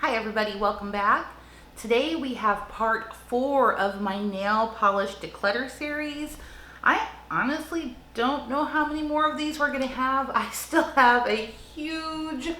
Hi everybody, welcome back. Today we have part 4 of my nail polish declutter series. I honestly don't know how many more of these we're going to have. I still have a huge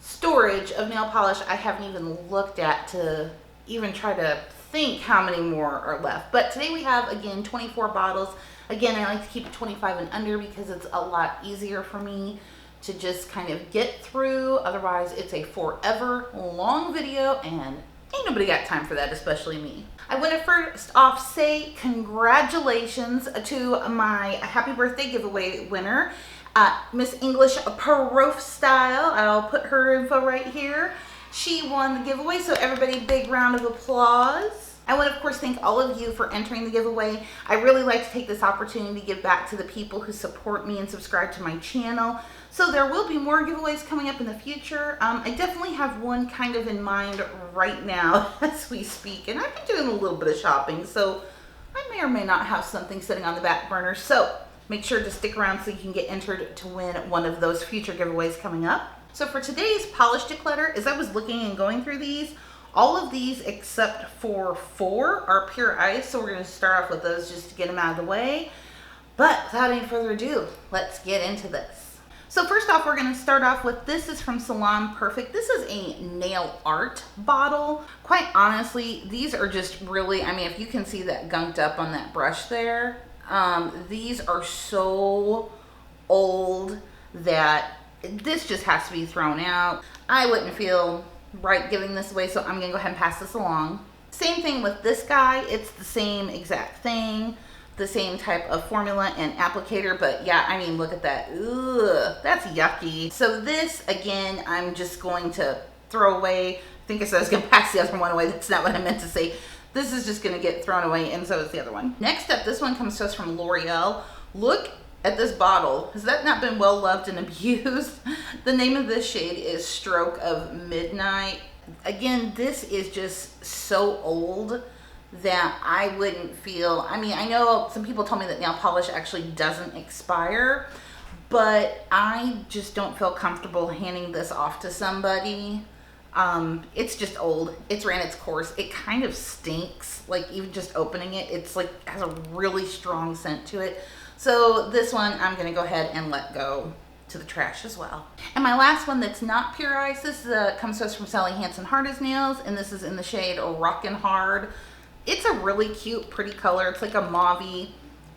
storage of nail polish I haven't even looked at to even try to think how many more are left. But today we have, again, 24 bottles. Again, I like to keep it 25 and under because it's a lot easier for me to just kind of get through. Otherwise, it's a forever long video and ain't nobody got time for that, especially me. I want to first off say congratulations to my happy birthday giveaway winner, Miss English Pro Style. I'll put her info right here. She won the giveaway, so everybody, big round of applause. I want to, of course, thank all of you for entering the giveaway. I really like to take this opportunity to give back to the people who support me and subscribe to my channel. So there will be more giveaways coming up in the future. I definitely have one kind of in mind right now as we speak, and I've been doing a little bit of shopping, so I may or may not have something sitting on the back burner. So make sure to stick around so you can get entered to win one of those future giveaways coming up. So for today's polish declutter, as I was looking and going through these, all of these except for 4 are pure ice, so we're going to start off with those just to get them out of the way. But without any further ado, let's get into this. So first off, we're going to start off with, this is from Salon Perfect. This is a nail art bottle. Quite honestly, these are just really, I mean, if you can see that gunked up on that brush there, these are so old that this just has to be thrown out. I wouldn't feel right giving this away, so I'm gonna go ahead and pass this along. Same thing with this guy. It's the same exact thing, the same type of formula and applicator, but yeah, I mean, look at that. Ugh, that's yucky. So this, again, I'm just going to throw away. I think I said I was gonna pass the other one away. That's not what I meant to say. This is just gonna get thrown away, and so is the other one. Next up, this one comes to us from L'Oreal. Look at this bottle. Has that not been well loved and abused? The name of this shade is Stroke of Midnight. Again, this is just so old that I wouldn't feel, I mean, I know some people told me that nail polish actually doesn't expire, but I just don't feel comfortable handing this off to somebody. It's just old. It's ran its course. It kind of stinks, like even just opening it. It's like, has a really strong scent to it. So this one, I'm gonna go ahead and let go to the trash as well. And my last one that's not pure ice, this comes to us from Sally Hansen Hard as Nails, and this is in the shade Rockin' Hard. It's a really cute, pretty color. It's like a mauve-y,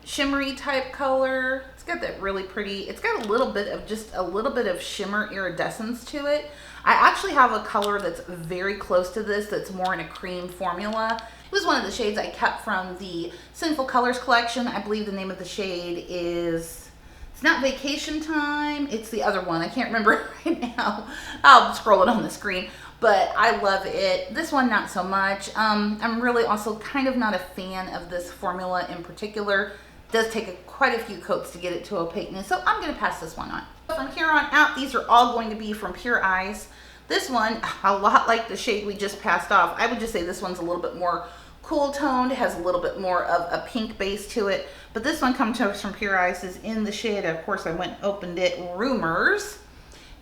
shimmery type color. It's got that really pretty, it's got a little bit of, just a little bit of shimmer iridescence to it. I actually have a color that's very close to this that's more in a cream formula. It was one of the shades I kept from the Sinful Colors collection. I believe the name of the shade is, it's not Vacation Time, it's the other one. I can't remember right now. I'll scroll it on the screen, but I love it. This one, not so much. I'm really also kind of not a fan of this formula in particular. It does take quite a few coats to get it to opaqueness, so I'm gonna pass this one on. From here on out, these are all going to be from Pure Ice. This one, a lot like the shade we just passed off. I would just say this one's a little bit more cool toned, has a little bit more of a pink base to it. But this one comes to us from Pure Ice, is in the shade, of course I went and opened it, Rumors.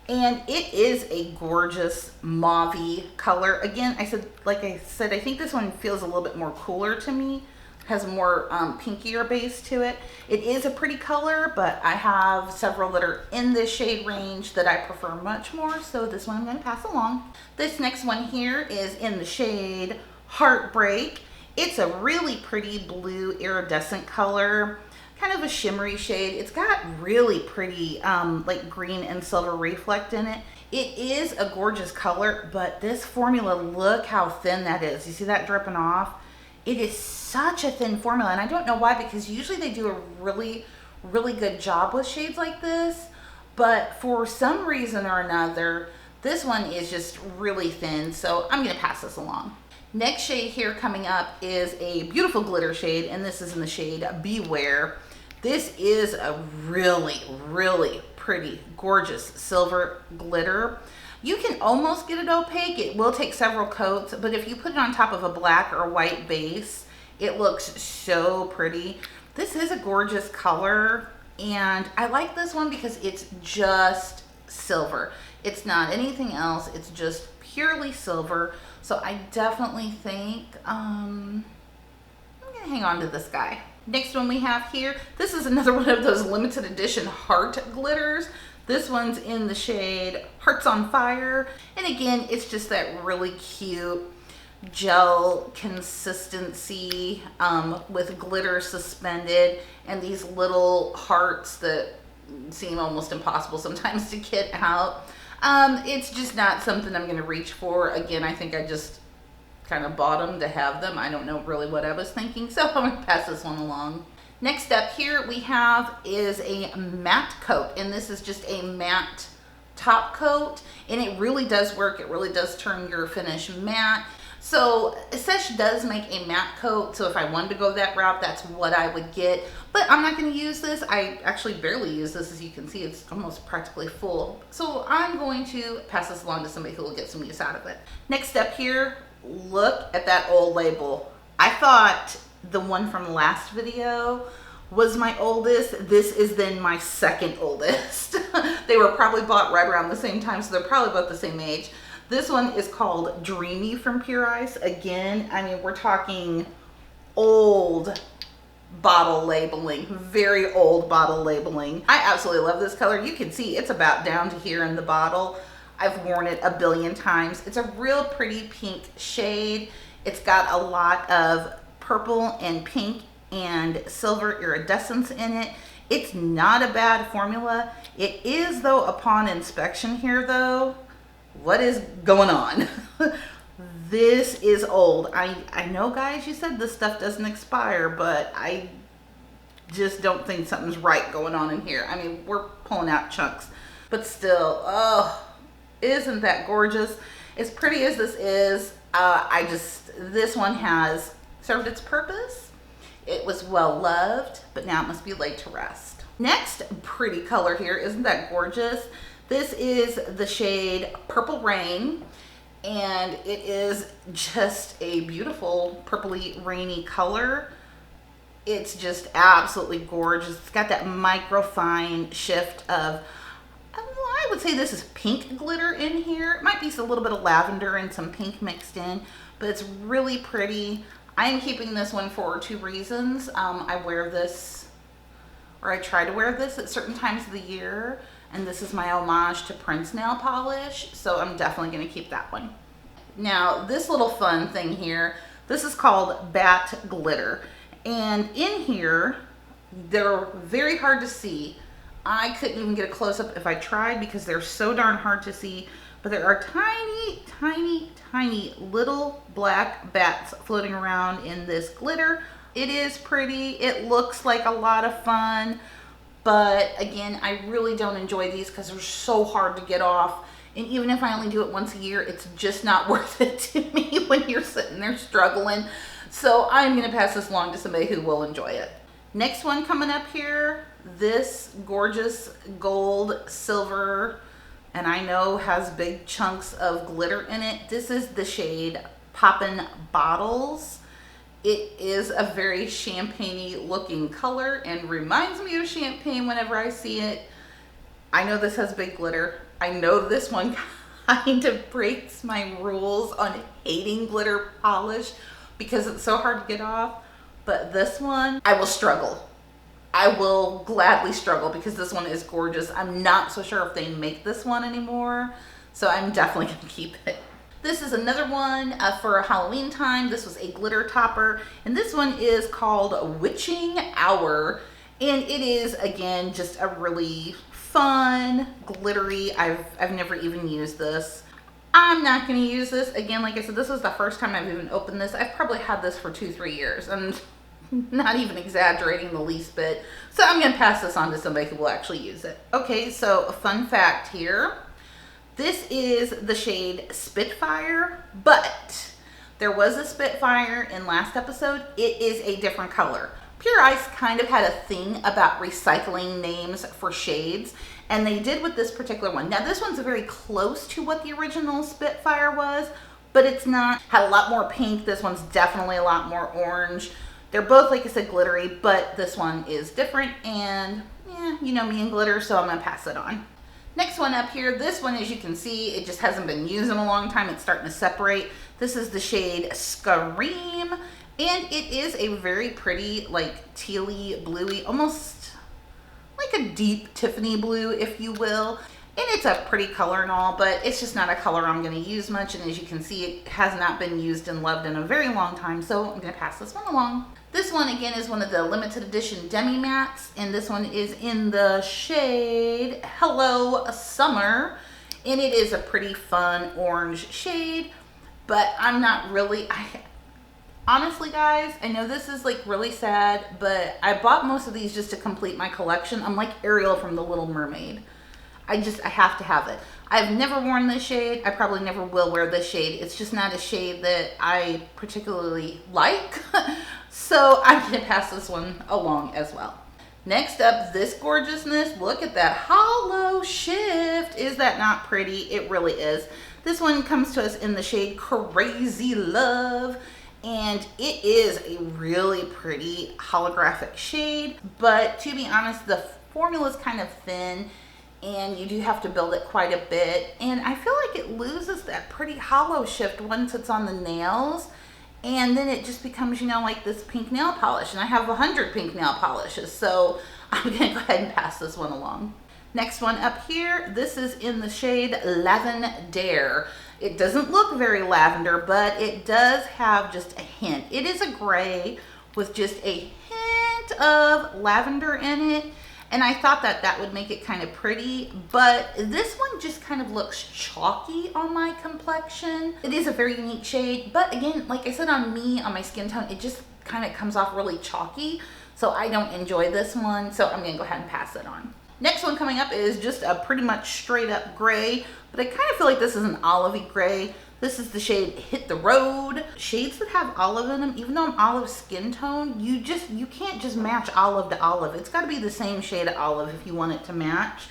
And it is a gorgeous mauve-y color. Again, like I said, I think this one feels a little bit more cooler to me. Has more pinkier base to it. It is a pretty color, but I have several that are in this shade range that I prefer much more, so this one I'm going to pass along. This next one here is in the shade Heartbreak. It's a really pretty blue iridescent color, kind of a shimmery shade. It's got really pretty like green and silver reflect in it. It is a gorgeous color, but this formula, look how thin that is. You see that dripping off? It is such a thin formula, and I don't know why, because usually they do a really, really good job with shades like this, but for some reason or another, this one is just really thin, so I'm going to pass this along. Next shade here coming up is a beautiful glitter shade, and this is in the shade Beware. This is a really, really pretty, gorgeous silver glitter. You can almost get it opaque. It will take several coats, but if you put it on top of a black or white base, it looks so pretty. This is a gorgeous color, and I like this one because it's just silver. It's not anything else. It's just purely silver. So I definitely think I'm gonna hang on to this guy. Next one we have here, this is another one of those limited edition heart glitters. This one's in the shade Hearts on Fire. And again, it's just that really cute gel consistency with glitter suspended and these little hearts that seem almost impossible sometimes to get out. It's just not something I'm going to reach for. Again, I think I just kind of bought them to have them. I don't know really what I was thinking, so I'm going to pass this one along. Next up here we have is a matte coat, and this is just a matte top coat, and it really does work. It really does turn your finish matte. So Sesh does make a matte coat, so if I wanted to go that route, that's what I would get. But I'm not going to use this. I actually barely use this. As you can see, it's almost practically full. So I'm going to pass this along to somebody who will get some use out of it. Next up here, look at that old label. I thought the one from last video was my oldest. This is then my second oldest. They were probably bought right around the same time, so they're probably both the same age. This one is called Dreamy from Pure Ice. Again, I mean, we're talking old bottle labeling, very old bottle labeling. I absolutely love this color. You can see it's about down to here in the bottle. I've worn it a billion times. It's a real pretty pink shade. It's got a lot of purple and pink and silver iridescence in it. It's not a bad formula. It is, though, upon inspection here, though, what is going on? This is old. I know, guys, you said this stuff doesn't expire, but I just don't think something's right going on in here. I mean, we're pulling out chunks, but still, oh, isn't that gorgeous? As pretty as this is, this one has served its purpose. It was well loved, but now it must be laid to rest. Next pretty color here, isn't that gorgeous? This is the shade Purple Rain, and it is just a beautiful purpley rainy color. It's just absolutely gorgeous. It's got that microfine shift of, I would say this is pink glitter in here. It might be a little bit of lavender and some pink mixed in, but it's really pretty. I am keeping this one for two reasons. I wear this, or I try to wear this at certain times of the year. And this is my homage to Prince nail polish, so I'm definitely going to keep that one. Now, this little fun thing here, this is called Bat Glitter. And in here, they're very hard to see. I couldn't even get a close-up if I tried because they're so darn hard to see. But there are tiny, tiny, tiny little black bats floating around in this glitter. It is pretty. It looks like a lot of fun. But again, I really don't enjoy these because they're so hard to get off. And even if I only do it once a year, it's just not worth it to me when you're sitting there struggling. So I'm going to pass this along to somebody who will enjoy it. Next one coming up here, this gorgeous gold silver, and I know has big chunks of glitter in it. This is the shade Poppin' Bottles. It is a very champagne-y looking color and reminds me of champagne whenever I see it. I know this has big glitter. I know this one kind of breaks my rules on hating glitter polish because it's so hard to get off. But this one, I will struggle. I will gladly struggle because this one is gorgeous. I'm not so sure if they make this one anymore, so I'm definitely going to keep it. This is another one for Halloween time. This was a glitter topper, and this one is called Witching Hour, and it is, again, just a really fun, glittery. I've never even used this. I'm not going to use this. Again, like I said, this was the first time I've even opened this. I've probably had this for 2-3 years, and not even exaggerating the least bit. So I'm going to pass this on to somebody who will actually use it. Okay, so a fun fact here. This is the shade Spitfire, but there was a Spitfire in last episode. It is a different color. Pure Ice kind of had a thing about recycling names for shades, and they did with this particular one. Now this one's very close to what the original Spitfire was, but it's not. Had a lot more pink. This one's definitely a lot more orange. They're both, like I said, glittery, but this one is different, and yeah, you know me and glitter, so I'm gonna pass it on. Next one up here, this one, as you can see, it just hasn't been used in a long time. It's starting to separate. This is the shade Scream, and it is a very pretty, like tealy, bluey, almost like a deep Tiffany blue, if you will. And it's a pretty color and all, but it's just not a color I'm going to use much. And as you can see, it has not been used and loved in a very long time, so I'm going to pass this one along. This one, again, is one of the limited edition demi mattes, and this one is in the shade Hello Summer, and it is a pretty fun orange shade, but I'm not really, honestly guys, I know this is like really sad, but I bought most of these just to complete my collection. I'm like Ariel from The Little Mermaid. I have to have it. I've never worn this shade. I probably never will wear this shade. It's just not a shade that I particularly like. So I'm going to pass this one along as well. Next up, this gorgeousness. Look at that hollow shift. Is that not pretty? It really is. This one comes to us in the shade Crazy Love. And it is a really pretty holographic shade. But to be honest, the formula is kind of thin, and you do have to build it quite a bit. And I feel like it loses that pretty hollow shift once it's on the nails. And then it just becomes, you know, like this pink nail polish. And I have 100 pink nail polishes. So I'm going to go ahead and pass this one along. Next one up here, this is in the shade Lavender. It doesn't look very lavender, but it does have just a hint. It is a gray with just a hint of lavender in it. And I thought that that would make it kind of pretty, but this one just kind of looks chalky on my complexion. It is a very unique shade, but again, like I said, on me, on my skin tone, it just kind of comes off really chalky. So I don't enjoy this one, so I'm gonna go ahead and pass it on. Next one coming up is just a pretty much straight up gray, but I kind of feel like this is an olivey gray. This is the shade Hit the Road. Shades that have olive in them, even though I'm olive skin tone, you can't just match olive to olive. It's got to be the same shade of olive if you want it to match.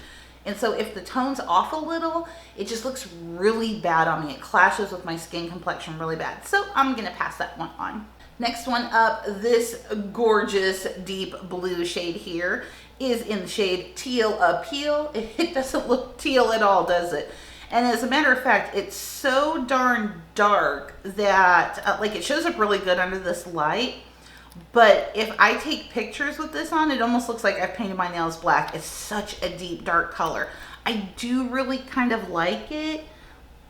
And so if the tone's off a little, it just looks really bad on me. It clashes with my skin complexion really bad. So I'm gonna pass that one on. Next one up, this gorgeous deep blue shade here is in the shade Teal Appeal. It doesn't look teal at all, does it? And as a matter of fact, it's so darn dark that like it shows up really good under this light. But if I take pictures with this on, it almost looks like I've painted my nails black. It's such a deep dark color. I do really kind of like it,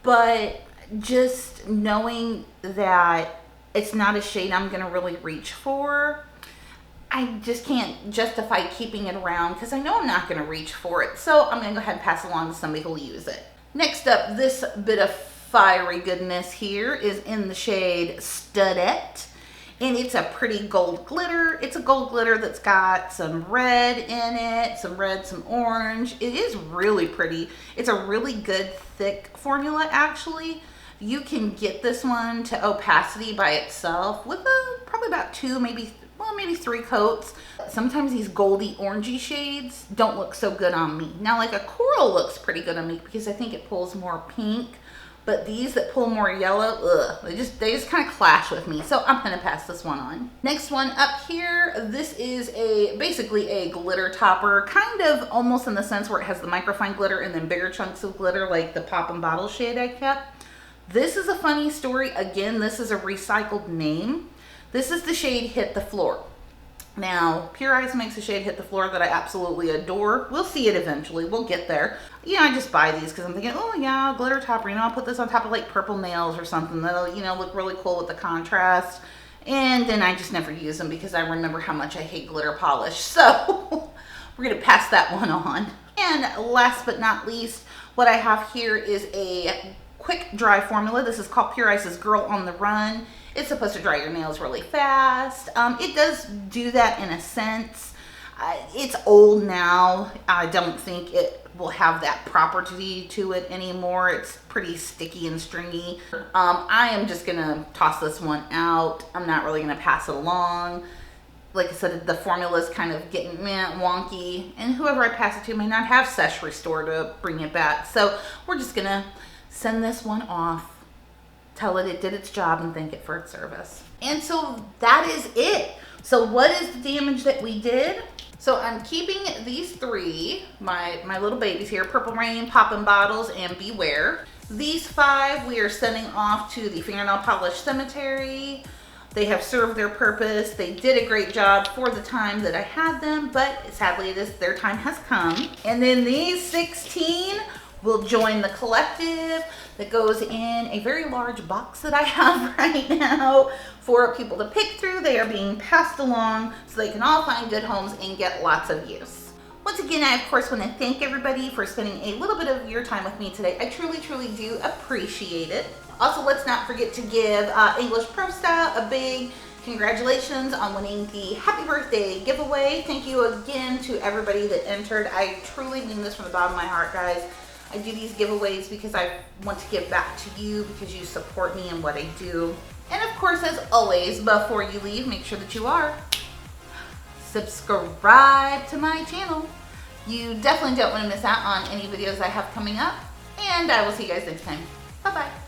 but just knowing that it's not a shade I'm gonna really reach for, I just can't justify keeping it around because I know I'm not gonna reach for it. So I'm gonna go ahead and pass it along to somebody who'll use it. Next up, this bit of fiery goodness here is in the shade Studette, and it's a pretty gold glitter. It's a gold glitter that's got some red in it, some red, some orange. It is really pretty. It's a really good thick formula actually. You can get this one to opacity by itself with probably about two, maybe 3 coats. Sometimes these goldy orangey shades don't look so good on me. Now like a coral looks pretty good on me because I think it pulls more pink, but these that pull more yellow, they just kind of clash with me. So I'm gonna pass this one on. Next one up here, this is basically a glitter topper, kind of almost in the sense where it has the microfine glitter and then bigger chunks of glitter like the pop and bottle shade I kept. This is a funny story. Again, this is a recycled name. This is the shade Hit the Floor. Now, Pure Ice makes a shade Hit the Floor that I absolutely adore. We'll see it eventually. We'll get there. Yeah, I just buy these because I'm thinking, oh yeah, glitter topper. You know, I'll put this on top of like purple nails or something that'll, you know, look really cool with the contrast. And then I just never use them because I remember how much I hate glitter polish. So we're going to pass that one on. And last but not least, what I have here is a quick dry formula. This is called Pure Ice's Girl on the Run. It's supposed to dry your nails really fast. It does do that in a sense. It's old now. I don't think it will have that property to it anymore. It's pretty sticky and stringy. I am just gonna toss this one out. I'm not really gonna pass it along. Like I said, the formula is kind of getting wonky, and whoever I pass it to may not have Sesh Restore to bring it back. So we're just gonna send this one off, tell it it did its job, and thank it for its service. And so that is it So what is the damage that we did? So I'm keeping these three, my little babies here, Purple Rain, Poppin' Bottles, and Beware. These 5 we are sending off to the fingernail polish cemetery. They have served their purpose. They did a great job for the time that I had them, but sadly their time has come. And then these 16 will join the collective that goes in a very large box that I have right now for people to pick through. They are being passed along so they can all find good homes and get lots of use. Once again, I of course want to thank everybody for spending a little bit of your time with me today. I truly, truly do appreciate it. Also, let's not forget to give English Pro Style a big congratulations on winning the Happy Birthday giveaway. Thank you again to everybody that entered. I truly mean this from the bottom of my heart, guys. I do these giveaways because I want to give back to you because you support me in what I do. And of course, as always, before you leave, make sure that you are subscribe to my channel. You definitely don't want to miss out on any videos I have coming up. And I will see you guys next time. Bye-bye.